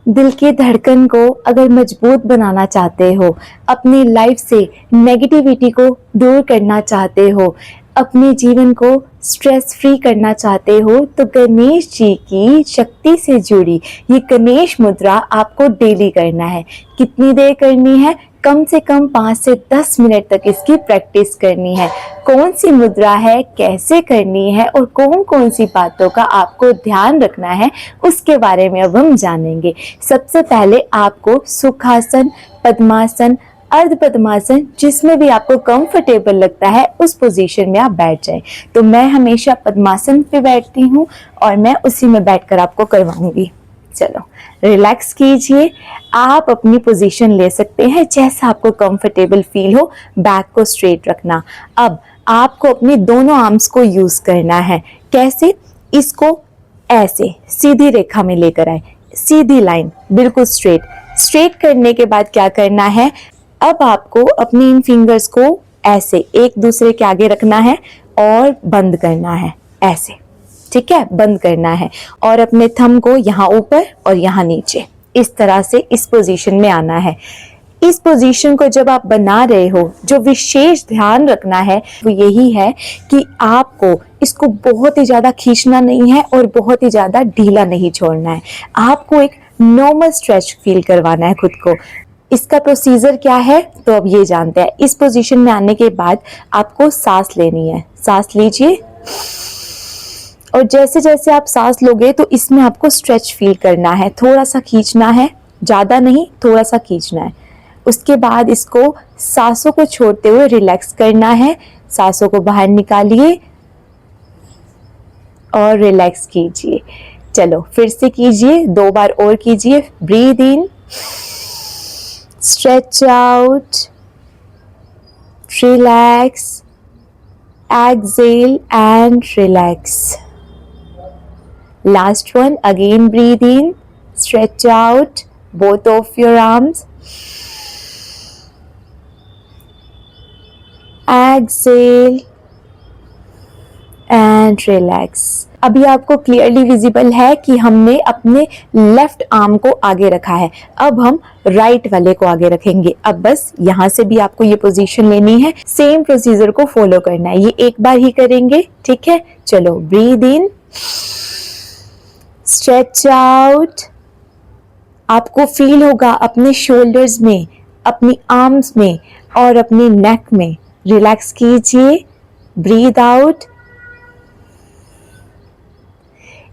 दिल की धड़कन को अगर मजबूत बनाना चाहते हो, अपनी लाइफ से नेगेटिविटी को दूर करना चाहते हो, अपने जीवन को स्ट्रेस फ्री करना चाहते हो, तो गणेश जी की शक्ति से जुड़ी ये गणेश मुद्रा आपको डेली करना है। कितनी देर करनी है? कम से कम 5 से 10 मिनट तक इसकी प्रैक्टिस करनी है। कौन सी मुद्रा है, कैसे करनी है और कौन कौन सी बातों का आपको ध्यान रखना है, उसके बारे में अब हम जानेंगे। सबसे पहले आपको सुखासन, पद्मासन, अर्ध पद्मासन, जिसमें भी आपको कंफर्टेबल लगता है उस पोजीशन में आप बैठ जाएं। तो मैं हमेशा पद्मासन पे बैठती हूँ और मैं उसी में बैठकर आपको करवाऊंगी। चलो रिलैक्स कीजिए। आप अपनी पोजीशन ले सकते हैं जैसा आपको कंफर्टेबल फील हो। बैक को स्ट्रेट रखना। अब आपको अपने दोनों आर्म्स को यूज करना है। कैसे? इसको ऐसे सीधी रेखा में लेकर आए, सीधी लाइन, बिल्कुल स्ट्रेट। स्ट्रेट करने के बाद क्या करना है? अब आपको अपनी इन फिंगर्स को ऐसे एक दूसरे के आगे रखना है और बंद करना है ऐसे। ठीक है, बंद करना है और अपने थंब को यहाँ ऊपर और यहाँ नीचे इस तरह से इस पोजीशन में आना है। इस पोजीशन को जब आप बना रहे हो, जो विशेष ध्यान रखना है वो यही है कि आपको इसको बहुत ही ज्यादा खींचना नहीं है और बहुत ही ज्यादा ढीला नहीं छोड़ना है। आपको एक नॉर्मल स्ट्रेच फील करवाना है खुद को। इसका प्रोसीजर क्या है तो अब ये जानते हैं। इस पोजीशन में आने के बाद आपको सांस लेनी है। सांस लीजिए और जैसे जैसे आप सांस लोगे तो इसमें आपको स्ट्रेच फील करना है, थोड़ा सा खींचना है, ज्यादा नहीं, थोड़ा सा खींचना है। उसके बाद इसको सांसों को छोड़ते हुए रिलैक्स करना है। सांसों को बाहर निकालिए और रिलैक्स कीजिए। चलो फिर से कीजिए, 2 बार और कीजिए। Breathe in, stretch out, relax, exhale and relax. Last one, again breathe in, stretch out both of your arms, exhale and relax. अभी आपको क्लियरली विजिबल है कि हमने अपने लेफ्ट आर्म को आगे रखा है। अब हम राइट वाले को आगे रखेंगे। अब बस यहाँ से भी आपको ये पोजीशन लेनी है, सेम प्रोसीजर को फॉलो करना है। ये एक बार ही करेंगे, ठीक है? चलो ब्रीद इन, स्ट्रेच आउट। आपको फील होगा अपने शोल्डर्स में, अपनी आर्म्स में और अपनी नेक में। रिलैक्स कीजिए, ब्रीद आउट।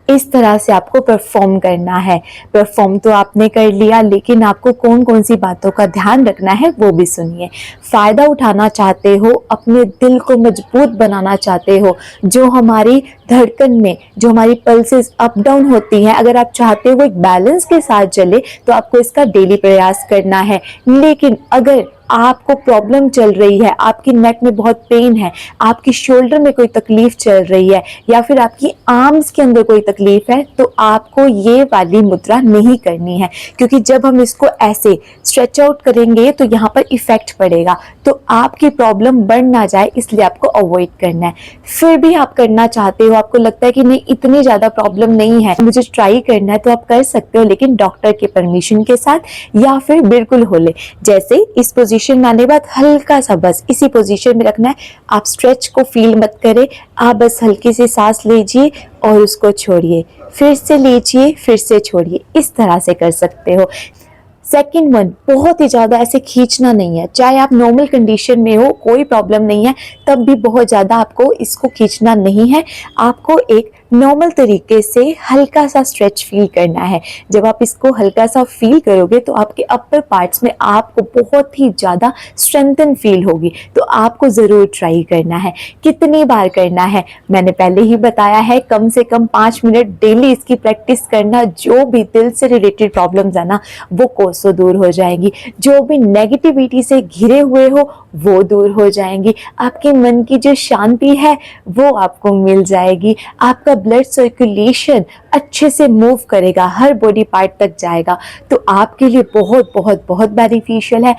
इस तरह से आपको परफॉर्म करना है। परफॉर्म तो आपने कर लिया, लेकिन आपको कौन कौन सी बातों का ध्यान रखना है वो भी सुनिए। फायदा उठाना चाहते हो, अपने दिल को मजबूत बनाना चाहते हो, जो हमारी धड़कन में जो हमारी पल्सेस अप डाउन होती हैं, अगर आप चाहते हो एक बैलेंस के साथ चले तो आपको इसका डेली प्रयास करना है। लेकिन अगर आपको प्रॉब्लम चल रही है, आपकी नेक में बहुत पेन है, आपकी शोल्डर में कोई तकलीफ चल रही है या फिर आपकी आर्म्स के अंदर कोई तकलीफ है, तो आपको ये वाली मुद्रा नहीं करनी है। क्योंकि जब हम इसको ऐसे स्ट्रेच आउट करेंगे तो यहाँ पर इफेक्ट पड़ेगा, तो आपकी प्रॉब्लम बढ़ ना जाए, इसलिए आपको अवॉइड करना है। फिर भी आप करना चाहते हो, आपको लगता है कि नहीं इतनी ज्यादा प्रॉब्लम नहीं है, मुझे ट्राई करना है, तो आप कर सकते हो, लेकिन डॉक्टर के परमिशन के साथ या फिर बिल्कुल होले। जैसे इस पोजीशन में आने के बाद हल्का सा बस इसी पोजीशन में रखना है। आप स्ट्रेच को फील मत करें, आप बस हल्की सी सांस लीजिए और उसको छोड़िए, फिर से लीजिए, फिर से छोड़िए। इस तरह से कर सकते हो। सेकंड वन, बहुत ही ज्यादा ऐसे खींचना नहीं है। चाहे आप नॉर्मल कंडीशन में हो, कोई प्रॉब्लम नहीं है, तब भी बहुत ज्यादा आपको इसको खींचना नहीं है। आपको एक नॉर्मल तरीके से हल्का सा स्ट्रेच फील करना है। जब आप इसको हल्का सा फील करोगे तो आपके अपर पार्ट्स में आपको बहुत ही ज्यादा स्ट्रेंथन फील होगी। तो आपको जरूर ट्राई करना है। कितनी बार करना है मैंने पहले ही बताया है, कम से कम 5 मिनट डेली इसकी प्रैक्टिस करना। जो भी दिल से रिलेटेड प्रॉब्लम्स है ना, वो कोसों दूर हो जाएंगी। जो भी नेगेटिविटी से घिरे हुए हो वो दूर हो जाएंगी। आपके मन की जो शांति है वो आपको मिल जाएगी। आपका ब्लड सर्कुलेशन अच्छे से मूव करेगा, हर बॉडी पार्ट तक जाएगा, तो आपके लिए बहुत बहुत बहुत बेनिफिशियल है।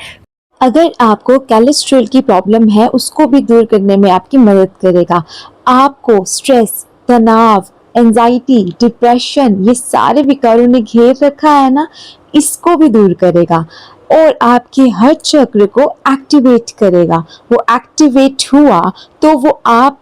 अगर आपको कोलेस्ट्रॉल की प्रॉब्लम है, उसको भी दूर करने में आपकी मदद करेगा। आपको स्ट्रेस, तनाव, एंजाइटी, डिप्रेशन, ये सारे विकारों ने घेर रखा है ना, इसको भी दूर करेगा और आपके हर चक्र को एक्टिवेट करेगा। वो एक्टिवेट हुआ तो वो आप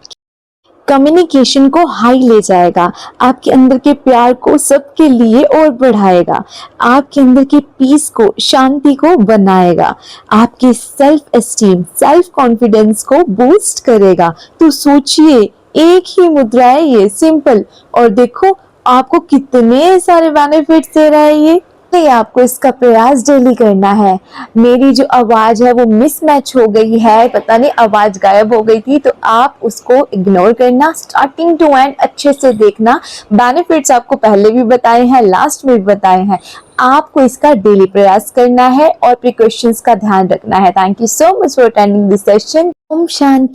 कम्युनिकेशन को हाई ले जाएगा, आपके अंदर के प्यार को सबके लिए और बढ़ाएगा, आपके अंदर की पीस को, शांति को बनाएगा, आपके सेल्फ एस्टीम, सेल्फ कॉन्फिडेंस को बूस्ट करेगा। तो सोचिए, एक ही मुद्रा है ये, सिंपल, और देखो आपको कितने सारे बेनिफिट्स दे रहा है ये। नहीं, आपको इसका प्रयास डेली करना है। मेरी जो आवाज है वो मिसमैच हो गई है, पता नहीं आवाज गायब हो गई थी, तो आप उसको इग्नोर करना, स्टार्टिंग टू एंड अच्छे से देखना। बेनिफिट्स आपको पहले भी बताए हैं, लास्ट में भी बताए हैं। आपको इसका डेली प्रयास करना है और प्रिकॉशंस का ध्यान रखना है। Thank you so much for attending this session. ओम शांति।